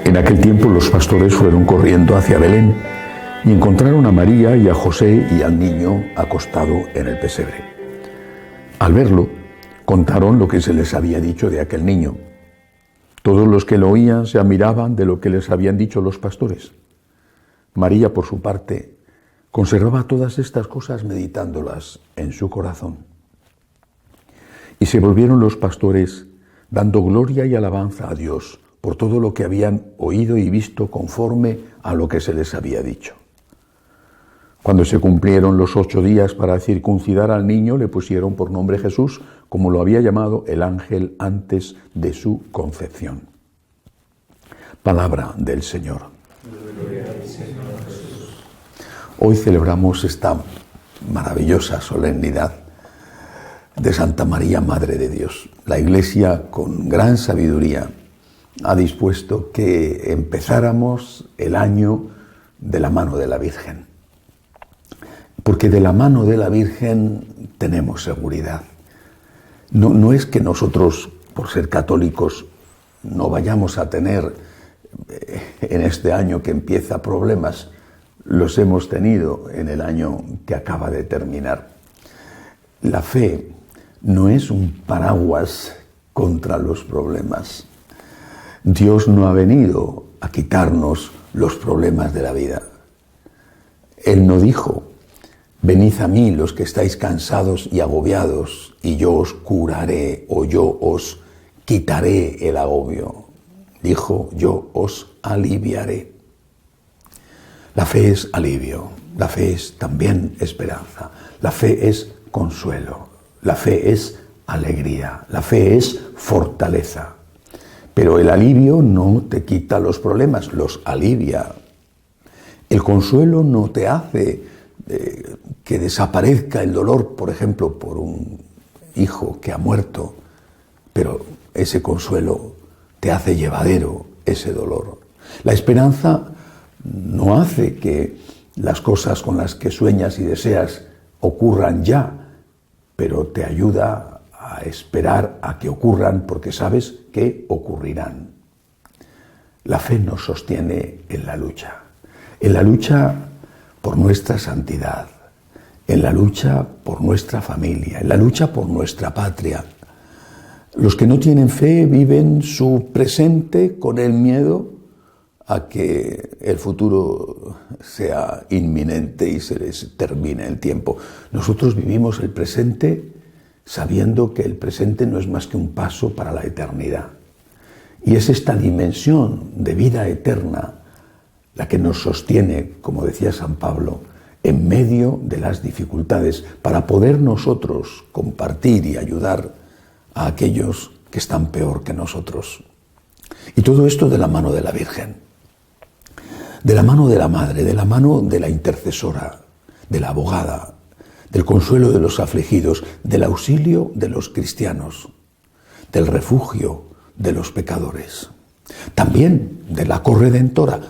En aquel tiempo los pastores fueron corriendo hacia Belén y encontraron a María y a José y al niño acostado en el pesebre. Al verlo, contaron lo que se les había dicho de aquel niño. Todos los que lo oían se admiraban de lo que les habían dicho los pastores. María, por su parte, conservaba todas estas cosas meditándolas en su corazón. Y se volvieron los pastores dando gloria y alabanza a Dios por todo lo que habían oído y visto conforme a lo que se les había dicho. Cuando se cumplieron los 8 días para circuncidar al niño, le pusieron por nombre Jesús, como lo había llamado el ángel antes de su concepción. Palabra del Señor. Hoy celebramos esta maravillosa solemnidad de Santa María, Madre de Dios. La Iglesia, con gran sabiduría, ha dispuesto que empezáramos el año de la mano de la Virgen. Porque de la mano de la Virgen tenemos seguridad. No es que nosotros, por ser católicos, no vayamos a tener en este año que empieza problemas. Los hemos tenido en el año que acaba de terminar. La fe no es un paraguas contra los problemas. Dios no ha venido a quitarnos los problemas de la vida. Él no dijo: venid a mí los que estáis cansados y agobiados, y yo os curaré, o yo os quitaré el agobio. Dijo: yo os aliviaré. La fe es alivio, la fe es también esperanza, la fe es consuelo, la fe es alegría, la fe es fortaleza. Pero el alivio no te quita los problemas, los alivia. El consuelo no te hace que desaparezca el dolor, por ejemplo, por un hijo que ha muerto, pero ese consuelo te hace llevadero ese dolor. La esperanza no hace que las cosas con las que sueñas y deseas ocurran ya, pero te ayuda a esperar a que ocurran porque sabes que ocurrirán. La fe nos sostiene en la lucha por nuestra santidad, en la lucha por nuestra familia, en la lucha por nuestra patria. Los que no tienen fe viven su presente con el miedo a que el futuro sea inminente y se les termine el tiempo. Nosotros vivimos el presente sabiendo que el presente no es más que un paso para la eternidad. Y es esta dimensión de vida eterna la que nos sostiene, como decía San Pablo, en medio de las dificultades, para poder nosotros compartir y ayudar a aquellos que están peor que nosotros. Y todo esto de la mano de la Virgen, de la mano de la Madre, de la mano de la intercesora, de la abogada, del consuelo de los afligidos, del auxilio de los cristianos, del refugio de los pecadores. También de la corredentora.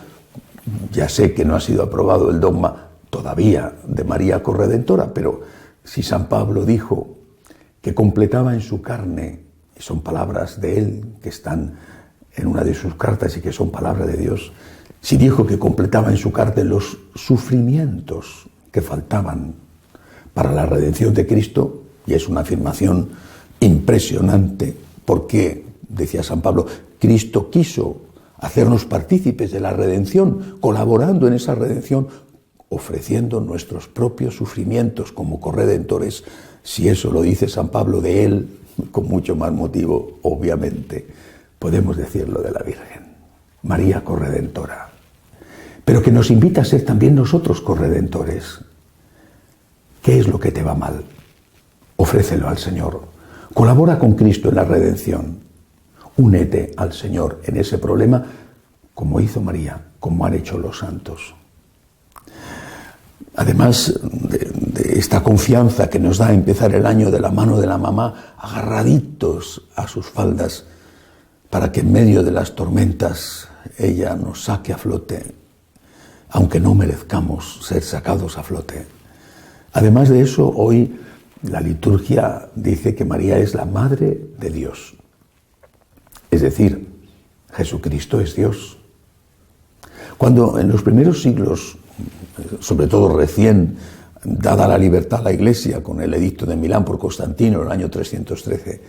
Ya sé que no ha sido aprobado el dogma todavía de María corredentora, pero si San Pablo dijo que completaba en su carne, y son palabras de él que están en una de sus cartas y que son palabras de Dios, si dijo que completaba en su carne los sufrimientos que faltaban para la redención de Cristo, y es una afirmación impresionante, porque, decía San Pablo, Cristo quiso hacernos partícipes de la redención, colaborando en esa redención, ofreciendo nuestros propios sufrimientos como corredentores. Si eso lo dice San Pablo de él, con mucho más motivo, obviamente, podemos decirlo de la Virgen, María corredentora, pero que nos invita a ser también nosotros corredentores. ¿Qué es lo que te va mal? Ofrécelo al Señor. Colabora con Cristo en la redención. Únete al Señor en ese problema, como hizo María, como han hecho los santos. Además de esta confianza que nos da empezar el año de la mano de la mamá, agarraditos a sus faldas, para que en medio de las tormentas ella nos saque a flote, aunque no merezcamos ser sacados a flote. Además de eso, hoy la liturgia dice que María es la Madre de Dios. Es decir, Jesucristo es Dios. Cuando en los primeros siglos, sobre todo recién dada la libertad a la Iglesia con el edicto de Milán por Constantino en el año 313,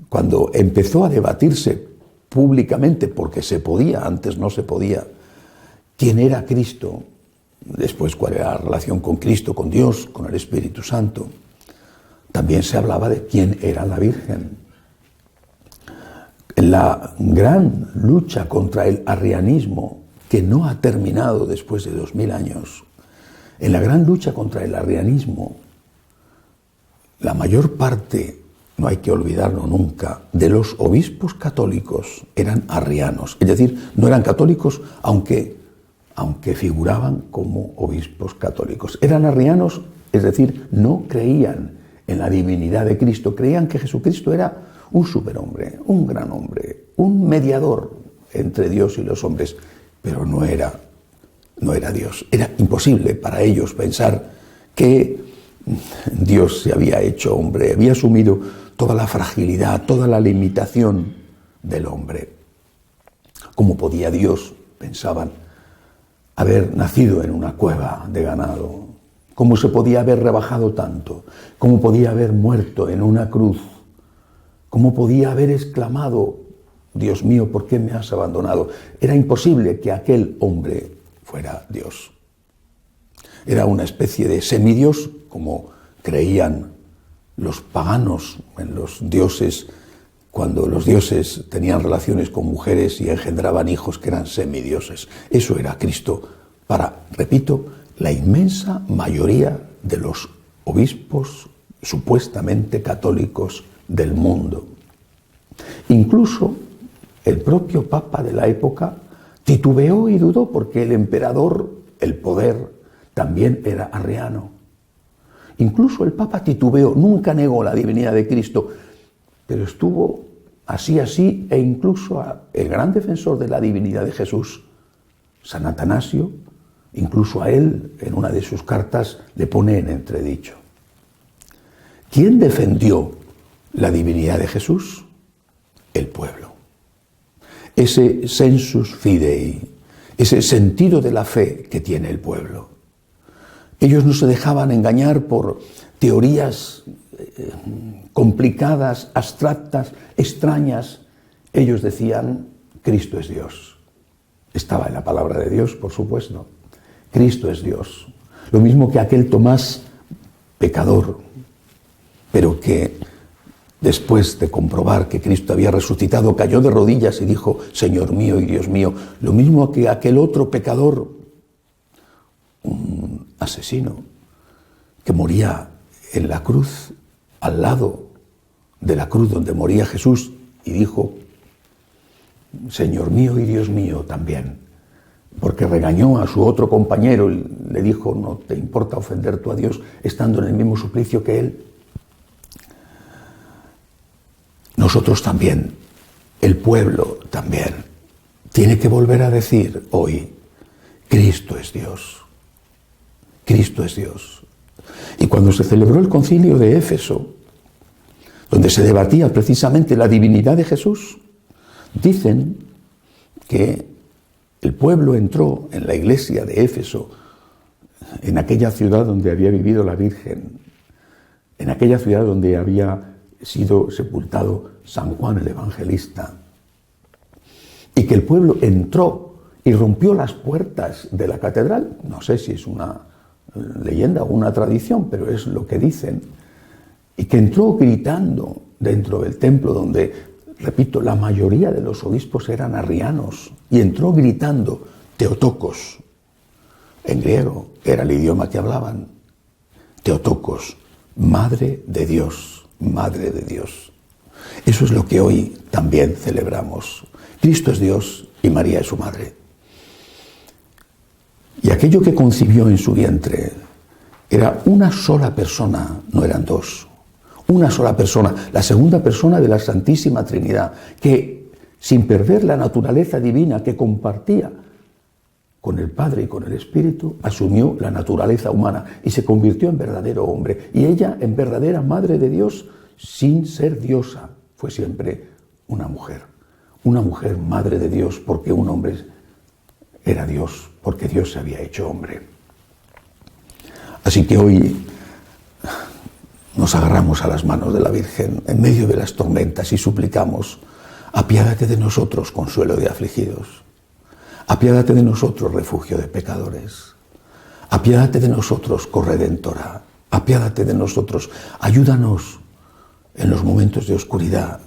cuando empezó a debatirse públicamente, porque se podía, antes no se podía, quién era Cristo, después cuál era la relación con Cristo, con Dios, con el Espíritu Santo, también se hablaba de quién era la Virgen. En la gran lucha contra el arrianismo, que no ha terminado después de 2000 años, en la gran lucha contra el arrianismo, la mayor parte, no hay que olvidarlo nunca, de los obispos católicos eran arrianos. Es decir, no eran católicos, aunque figuraban como obispos católicos. Eran arrianos, es decir, no creían en la divinidad de Cristo, creían que Jesucristo era un superhombre, un gran hombre, un mediador entre Dios y los hombres, pero no era Dios. Era imposible para ellos pensar que Dios se había hecho hombre, había asumido toda la fragilidad, toda la limitación del hombre. ¿Cómo podía Dios, pensaban, haber nacido en una cueva de ganado? ¿Cómo se podía haber rebajado tanto? ¿Cómo podía haber muerto en una cruz? ¿Cómo podía haber exclamado, Dios mío, ¿por qué me has abandonado? Era imposible que aquel hombre fuera Dios. Era una especie de semidios, como creían los paganos en los dioses, cuando los dioses tenían relaciones con mujeres y engendraban hijos que eran semidioses. Eso era Cristo para, repito, la inmensa mayoría de los obispos supuestamente católicos del mundo. Incluso el propio Papa de la época titubeó y dudó porque el emperador, el poder, también era arriano. Incluso el Papa titubeó, nunca negó la divinidad de Cristo, pero estuvo así, e incluso el gran defensor de la divinidad de Jesús, San Atanasio, incluso a él, en una de sus cartas, le pone en entredicho. ¿Quién defendió la divinidad de Jesús? El pueblo. Ese sensus fidei, ese sentido de la fe que tiene el pueblo. Ellos no se dejaban engañar por teorías complicadas, abstractas, extrañas. Ellos decían, Cristo es Dios. Estaba en la palabra de Dios, por supuesto. Cristo es Dios. Lo mismo que aquel Tomás, pecador, pero que después de comprobar que Cristo había resucitado, cayó de rodillas y dijo, Señor mío y Dios mío. Lo mismo que aquel otro pecador, un asesino, que moría en la cruz, al lado de la cruz donde moría Jesús, y dijo, Señor mío y Dios mío también, porque regañó a su otro compañero y le dijo, no te importa ofender tú a Dios estando en el mismo suplicio que él. Nosotros también, el pueblo también, tiene que volver a decir hoy, Cristo es Dios. Cristo es Dios. Y cuando se celebró el concilio de Éfeso, donde se debatía precisamente la divinidad de Jesús, dicen que el pueblo entró en la iglesia de Éfeso, en aquella ciudad donde había vivido la Virgen, en aquella ciudad donde había sido sepultado San Juan el Evangelista, y que el pueblo entró y rompió las puertas de la catedral. No sé si es una leyenda o una tradición, pero es lo que dicen, y que entró gritando dentro del templo donde, repito, la mayoría de los obispos eran arrianos, y entró gritando Teotokos, en griego, era el idioma que hablaban, Teotokos, Madre de Dios, Madre de Dios. Eso es lo que hoy también celebramos. Cristo es Dios y María es su madre. Y aquello que concibió en su vientre era una sola persona, no eran dos. Una sola persona, la segunda persona de la Santísima Trinidad, que sin perder la naturaleza divina que compartía con el Padre y con el Espíritu, asumió la naturaleza humana y se convirtió en verdadero hombre. Y ella, en verdadera Madre de Dios, sin ser diosa, fue siempre una mujer Madre de Dios, porque un hombre era Dios, porque Dios se había hecho hombre. Así que hoy nos agarramos a las manos de la Virgen en medio de las tormentas y suplicamos: apiádate de nosotros, consuelo de afligidos. Apiádate de nosotros, refugio de pecadores. Apiádate de nosotros, corredentora. Apiádate de nosotros, ayúdanos en los momentos de oscuridad.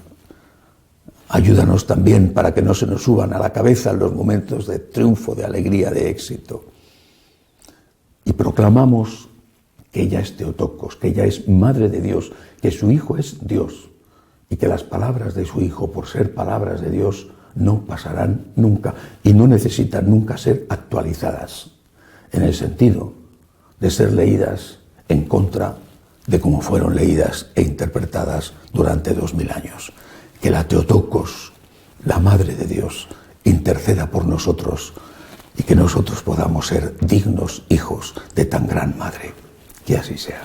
Ayúdanos también para que no se nos suban a la cabeza los momentos de triunfo, de alegría, de éxito. Y proclamamos que ella es Theotokos, que ella es Madre de Dios, que su Hijo es Dios y que las palabras de su Hijo, por ser palabras de Dios, no pasarán nunca y no necesitan nunca ser actualizadas, en el sentido de ser leídas en contra de cómo fueron leídas e interpretadas durante 2000 años. Que la Theotokos, la Madre de Dios, interceda por nosotros y que nosotros podamos ser dignos hijos de tan gran Madre. Que así sea.